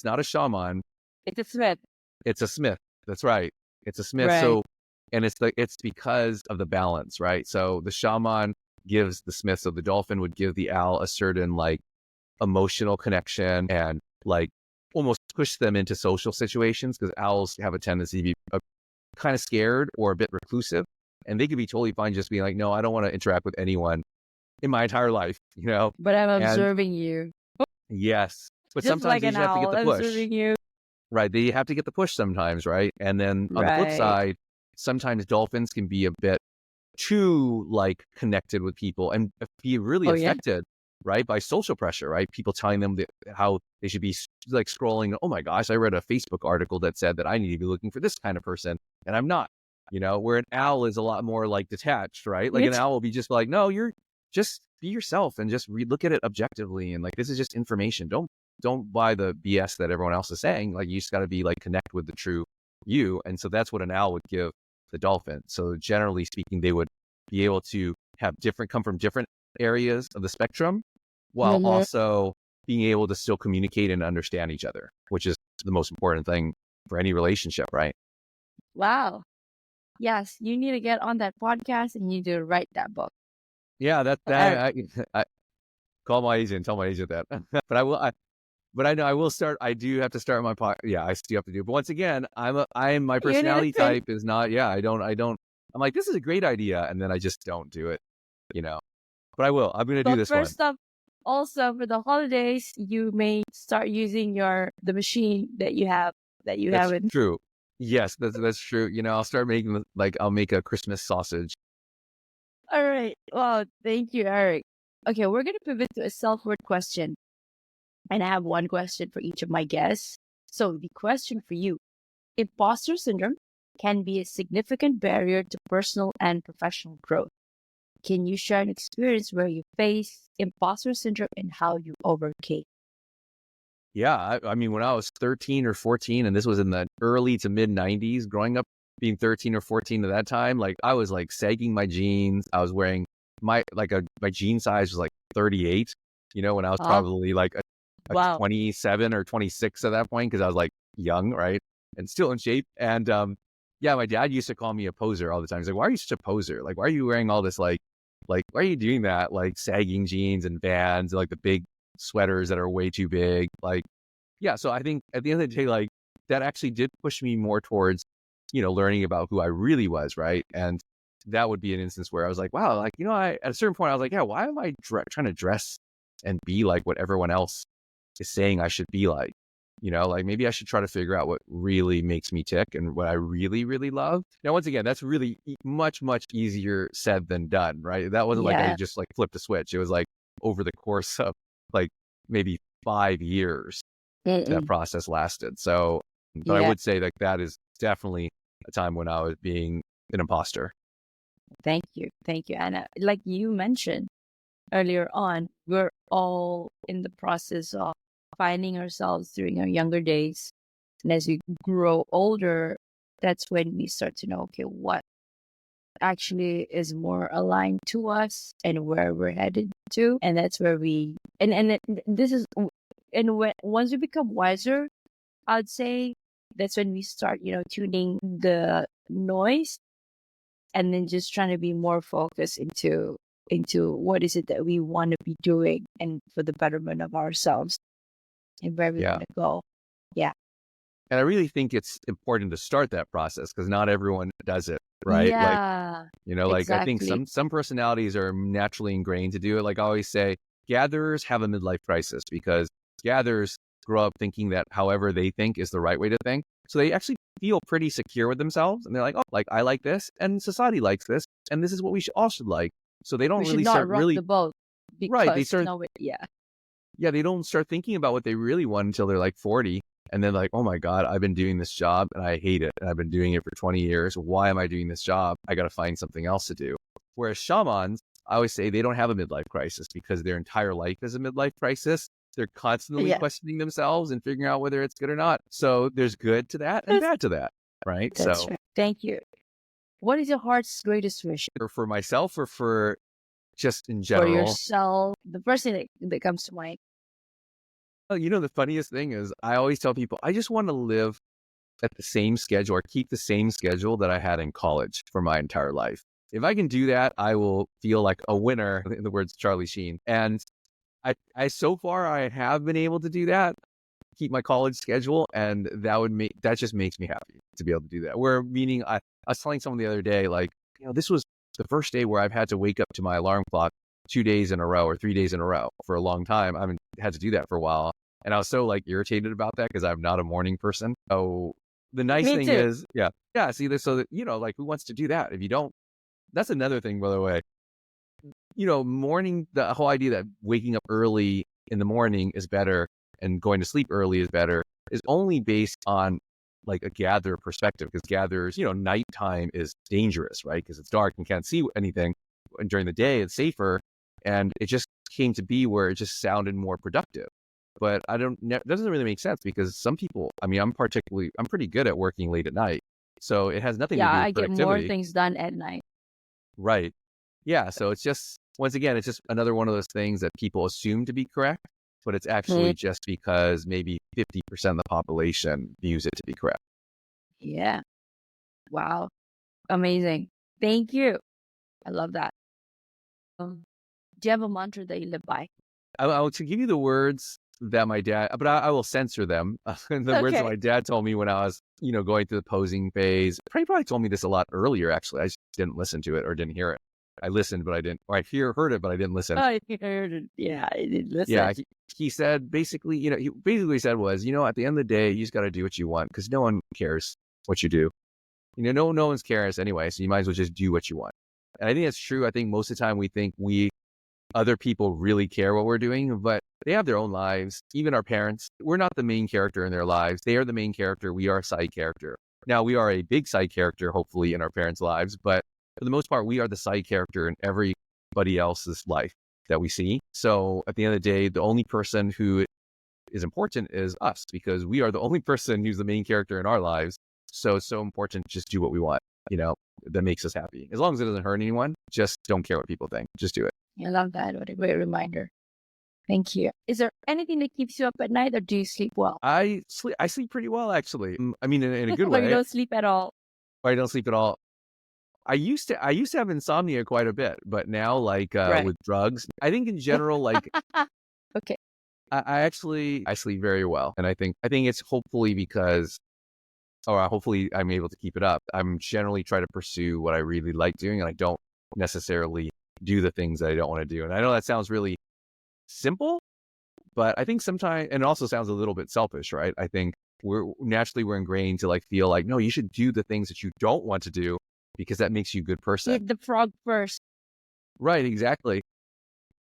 [SPEAKER 2] not a shaman,
[SPEAKER 1] It's a Smith.
[SPEAKER 2] it's a smith. That's right, it's a smith.
[SPEAKER 1] Right.
[SPEAKER 2] So, and it's because of the balance, right? So the shaman gives the smith, so the dolphin would give the owl a certain like emotional connection and like almost push them into social situations because owls have a tendency to be kind of scared or a bit reclusive, and they could be totally fine just being like, no, I don't want to interact with anyone in my entire life, you know?
[SPEAKER 1] But I'm
[SPEAKER 2] And
[SPEAKER 1] observing you.
[SPEAKER 2] yes, but
[SPEAKER 1] Just
[SPEAKER 2] sometimes
[SPEAKER 1] like
[SPEAKER 2] they
[SPEAKER 1] an
[SPEAKER 2] just have to get
[SPEAKER 1] owl
[SPEAKER 2] the push,
[SPEAKER 1] observing you.
[SPEAKER 2] right? They have to get the push sometimes, right? And then on the flip
[SPEAKER 1] Right.
[SPEAKER 2] side, sometimes dolphins can be a bit too like connected with people and be really
[SPEAKER 1] Oh, yeah.
[SPEAKER 2] affected, right, by social pressure, right? People telling them how they should be like scrolling. Oh my gosh, I read a Facebook article that said that I need to be looking for this kind of person, and I'm not. You know, where an owl is a lot more like detached, right? Like an
[SPEAKER 1] It's
[SPEAKER 2] owl will be just like, no, you're just be yourself and just look at it objectively, and like this is just information. Don't buy the BS that everyone else is saying. Like you just got to be like connect with the true you, and so that's what an owl would give the dolphin. So generally speaking, they would be able to come from different areas of the spectrum while
[SPEAKER 1] Mhm.
[SPEAKER 2] also being able to still communicate and understand each other, which is the most important thing for any relationship, right?
[SPEAKER 1] Wow. Yes, you need to get on that podcast and you need to write that book.
[SPEAKER 2] Yeah,
[SPEAKER 1] Eric,
[SPEAKER 2] I call my agent, tell my agent that. But I know I will start. I do have to start my podcast. Yeah, I still have to do. But once again, my
[SPEAKER 1] you need to
[SPEAKER 2] personality
[SPEAKER 1] train.
[SPEAKER 2] type is not. Yeah, I don't. I'm like, this is a great idea, and then I just don't do it. You know. But I will. I'm going to do
[SPEAKER 1] But
[SPEAKER 2] this one.
[SPEAKER 1] first up, also for the holidays, you may start using the machine that you have
[SPEAKER 2] That's
[SPEAKER 1] in.
[SPEAKER 2] true. Yes, that's true. You know, I'll start making like I'll make a Christmas sausage.
[SPEAKER 1] All right. Well, thank you, Eric. Okay, we're gonna pivot to a self-worth question. And I have one question for each of my guests. So the question for you: imposter syndrome can be a significant barrier to personal and professional growth. Can you share an experience where you faced imposter syndrome and how you overcame?
[SPEAKER 2] Yeah, I mean, when I was 13 or 14, and this was in the early to mid 90s, growing up being 13 or 14 at that time, like I was like sagging my jeans. I was wearing my jean size was like 38, you know, when I was
[SPEAKER 1] Huh?
[SPEAKER 2] probably like a
[SPEAKER 1] Wow.
[SPEAKER 2] 27 or 26 at that point because I was like young, right? And still in shape. And yeah, my dad used to call me a poser all the time. He's like, why are you such a poser? Like, why are you wearing all this like why are you doing that? Like sagging jeans and Vans, like the big sweaters that are way too big. Like, yeah. So I think at the end of the day, like that actually did push me more towards, you know, learning about who I really was. Right. And that would be an instance where I was like, wow, like, you know, at a certain point I was like, yeah, why am I trying to dress and be like what everyone else is saying I should be like? You know, like maybe I should try to figure out what really makes me tick and what I really, really love. Now, once again, that's really much, much easier said than done, right? That wasn't like I
[SPEAKER 1] Yeah.
[SPEAKER 2] just like flipped a switch. It was like over the course of like maybe 5 years that
[SPEAKER 1] Mm-mm.
[SPEAKER 2] process lasted. So, but I
[SPEAKER 1] Yeah.
[SPEAKER 2] would say that that is definitely a time when I was being an imposter.
[SPEAKER 1] Thank you. Thank you, Anna. Like you mentioned earlier on, we're all in the process of finding ourselves during our younger days. And as we grow older, that's when we start to know, okay, what actually is more aligned to us and where we're headed to. And that's where we, this is, and when, once we become wiser, I'd say that's when we start, tuning the noise and then just trying to be more focused into what is it that we want to be doing and for the betterment of ourselves and where we
[SPEAKER 2] Yeah.
[SPEAKER 1] want to go. Yeah.
[SPEAKER 2] And I really think it's important to start that process because not everyone does it, right? Like,
[SPEAKER 1] Yeah.
[SPEAKER 2] like I think
[SPEAKER 1] Exactly.
[SPEAKER 2] some personalities are naturally ingrained to do it. Like I always say, gatherers have a midlife crisis because gatherers grow up thinking that however they think is the right way to think. So they actually feel pretty secure with themselves. And they're like, oh, like I like this and society likes this. And this is what we all should like. So they don't
[SPEAKER 1] We should
[SPEAKER 2] really
[SPEAKER 1] not
[SPEAKER 2] start
[SPEAKER 1] rock
[SPEAKER 2] really,
[SPEAKER 1] the boat
[SPEAKER 2] right. They
[SPEAKER 1] because
[SPEAKER 2] start,
[SPEAKER 1] no, yeah.
[SPEAKER 2] yeah, they don't start thinking about what they really want until they're like 40. And then like, oh my God, I've been doing this job and I hate it. And I've been doing it for 20 years. Why am I doing this job? I got to find something else to do. Whereas shamans, I always say they don't have a midlife crisis because their entire life is a midlife crisis. They're constantly
[SPEAKER 1] Yeah.
[SPEAKER 2] questioning themselves and figuring out whether it's good or not. So there's good to that and bad to that, right?
[SPEAKER 1] That's
[SPEAKER 2] So
[SPEAKER 1] right. Thank you. What is your heart's greatest wish
[SPEAKER 2] or for myself or for just in
[SPEAKER 1] for
[SPEAKER 2] general.
[SPEAKER 1] yourself? The first thing that comes to mind.
[SPEAKER 2] Well, the funniest thing is I always tell people, I just want to live at the same schedule or keep the same schedule that I had in college for my entire life. If I can do that, I will feel like a winner, in the words of Charlie Sheen. And I so far I have been able to do that, keep my college schedule, and that just makes me happy to be able to do that. Where meaning I was telling someone the other day, like, this was the first day where I've had to wake up to my alarm clock 2 days in a row or 3 days in a row for a long time. I haven't had to do that for a while. And I was so like irritated about that because I'm not a morning person. So the nice
[SPEAKER 1] Me
[SPEAKER 2] thing
[SPEAKER 1] too.
[SPEAKER 2] is, yeah, see this so that, like who wants to do that? If you don't, that's another thing, by the way. Morning, the whole idea that waking up early in the morning is better and going to sleep early is better is only based on like a gatherer perspective because gatherers, nighttime is dangerous, right? Because it's dark and can't see anything. And during the day, it's safer. And it just came to be where it just sounded more productive. But it doesn't really make sense because some people, I mean, I'm pretty good at working late at night. So it has nothing to
[SPEAKER 1] Yeah,
[SPEAKER 2] do
[SPEAKER 1] I
[SPEAKER 2] with
[SPEAKER 1] get more
[SPEAKER 2] productivity.
[SPEAKER 1] things done at night.
[SPEAKER 2] Right. Yeah. So it's just, once again, it's just another one of those things that people assume to be correct, but it's actually just because maybe 50% of the population views it to be correct.
[SPEAKER 1] Yeah. Wow. Amazing. Thank you. I love that. Do you have a mantra that you live by?
[SPEAKER 2] I will to give you the words that my dad, but I will censor them. The words that
[SPEAKER 1] Okay.
[SPEAKER 2] my dad told me when I was, going through the posing phase. He probably told me this a lot earlier, actually. I just didn't listen to it or didn't hear it. I listened, but I didn't, or heard it, but I didn't listen.
[SPEAKER 1] Oh, you heard it. Yeah, I did
[SPEAKER 2] Yeah.
[SPEAKER 1] listen.
[SPEAKER 2] He said basically, he basically said was, at the end of the day, you just got to do what you want because no one cares what you do. No one's cares anyway. So you might as well just do what you want. And I think that's true. I think most of the time we think other people really care what we're doing, but they have their own lives. Even our parents, we're not the main character in their lives. They are the main character. We are a side character. Now we are a big side character, hopefully, in our parents' lives, but for the most part, we are the side character in everybody else's life that we see. So at the end of the day, the only person who is important is us because we are the only person who's the main character in our lives. So it's so important to just do what we want, that makes us happy. As long as it doesn't hurt anyone, just don't care what people think. Just do it.
[SPEAKER 1] I love that. What a great reminder. Thank you. Is there anything that keeps you up at night or do you sleep well?
[SPEAKER 2] I sleep pretty well, actually. I mean, in a good
[SPEAKER 1] Or you
[SPEAKER 2] way.
[SPEAKER 1] don't sleep at all?
[SPEAKER 2] Or I don't sleep at all. I used to have insomnia quite a bit, but now like
[SPEAKER 1] Right.
[SPEAKER 2] with drugs, I think in general, like
[SPEAKER 1] Okay.
[SPEAKER 2] I sleep very well. And I think it's hopefully because hopefully I'm able to keep it up. I'm generally try to pursue what I really like doing and I don't necessarily do the things that I don't want to do. And I know that sounds really simple, but I think sometimes, and it also sounds a little bit selfish, right? I think we're ingrained to like feel like, no, you should do the things that you don't want to do because that makes you a good person.
[SPEAKER 1] Eat the frog first.
[SPEAKER 2] Right, exactly.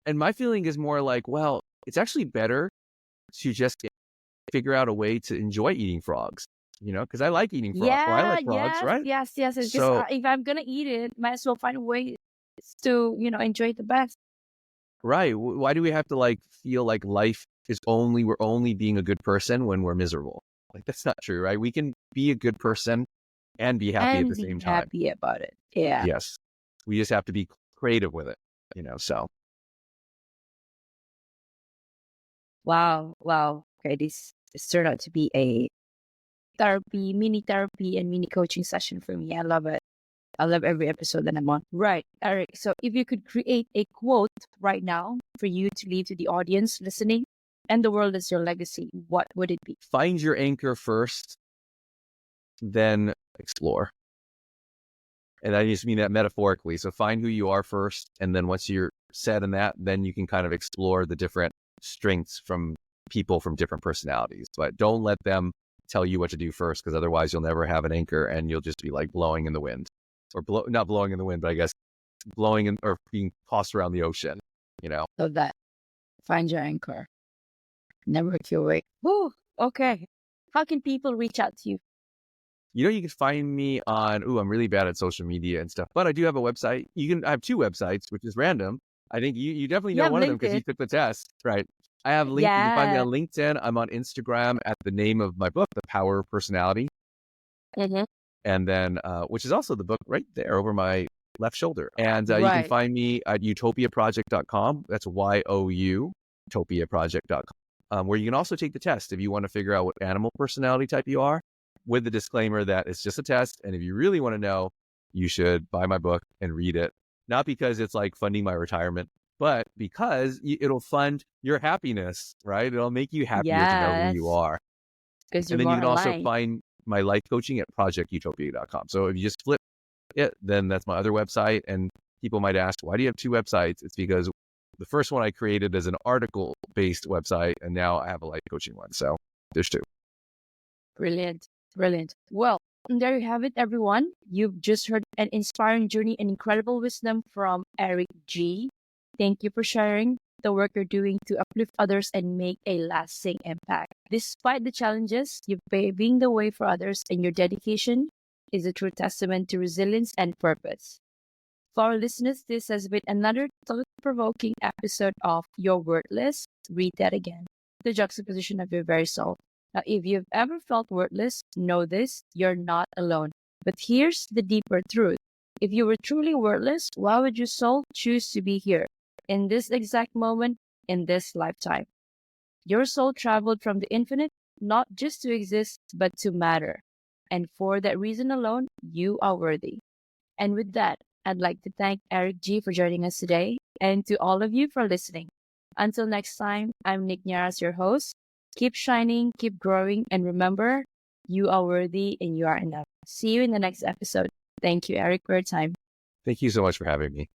[SPEAKER 2] And my feeling is more like, well, it's actually better to just figure out a way to enjoy eating frogs, because I like eating frogs or I
[SPEAKER 1] Yeah,
[SPEAKER 2] like frogs, right?
[SPEAKER 1] yes. Because
[SPEAKER 2] So,
[SPEAKER 1] if I'm gonna eat it, might as well find a way to, enjoy it the best.
[SPEAKER 2] right. Why do we have to like feel like life is we're only being a good person when we're miserable? Like that's not true, right? We can be a good person and be happy at the
[SPEAKER 1] and be
[SPEAKER 2] same time.
[SPEAKER 1] happy about it. Yeah.
[SPEAKER 2] Yes. We just have to be creative with it, so.
[SPEAKER 1] Wow. Wow. Okay. This turned out to be a mini therapy and mini coaching session for me. I love it. I love every episode that I'm on. Right, Eric. So if you could create a quote right now for you to leave to the audience listening and the world as your legacy, what would it be?
[SPEAKER 2] Find your anchor first, then explore. And I just mean that metaphorically. So find who you are first. And then once you're set in that, then you can kind of explore the different strengths from people from different personalities. But don't let them tell you what to do first, because otherwise you'll never have an anchor and you'll just be like blowing in the wind. Or not blowing in the wind, but I guess blowing in or being tossed around the ocean,
[SPEAKER 1] So that find your anchor. Never work your way. Woo, okay. How can people reach out to you?
[SPEAKER 2] You can find me on, I'm really bad at social media and stuff, but I do have a website. I have two websites, which is random. I think you definitely know one of them because you took the test, right? I have LinkedIn. You can find me on LinkedIn. I'm on Instagram at the name of my book, The Power of Personality.
[SPEAKER 1] Mm-hmm.
[SPEAKER 2] And then, which is also the book right there over my left shoulder. And you can find me at utopiaproject.com. That's YOU, utopiaproject.com, where you can also take the test if you want to figure out what animal personality type you are, with the disclaimer that it's just a test. And if you really want to know, you should buy my book and read it. Not because it's like funding my retirement, but because it'll fund your happiness, right? It'll make you happier to know who you are.
[SPEAKER 1] And
[SPEAKER 2] then you can also find my life coaching at projectutopia.com. So if you just flip it, then that's my other website. And people might ask, why do you have two websites? It's because the first one I created as an article-based website, and now I have a life coaching one. So there's two.
[SPEAKER 1] Brilliant. Brilliant. Well, there you have it, everyone. You've just heard an inspiring journey and incredible wisdom from Eric G. Thank you for sharing the work you're doing to uplift others and make a lasting impact. Despite the challenges, you're paving the way for others, and your dedication is a true testament to resilience and purpose. For our listeners, this has been another thought-provoking episode of Your Worthless. Read that again. The juxtaposition of your very soul. Now, if you've ever felt worthless, know this, you're not alone. But here's the deeper truth. If you were truly worthless, why would your soul choose to be here, in this exact moment, in this lifetime? Your soul traveled from the infinite, not just to exist, but to matter. And for that reason alone, you are worthy. And with that, I'd like to thank Eric G for joining us today, and to all of you for listening. Until next time, I'm Nick Niaras, your host. Keep shining, keep growing, and remember, you are worthy and you are enough. See you in the next episode. Thank you, Eric, for your time.
[SPEAKER 2] Thank you so much for having me.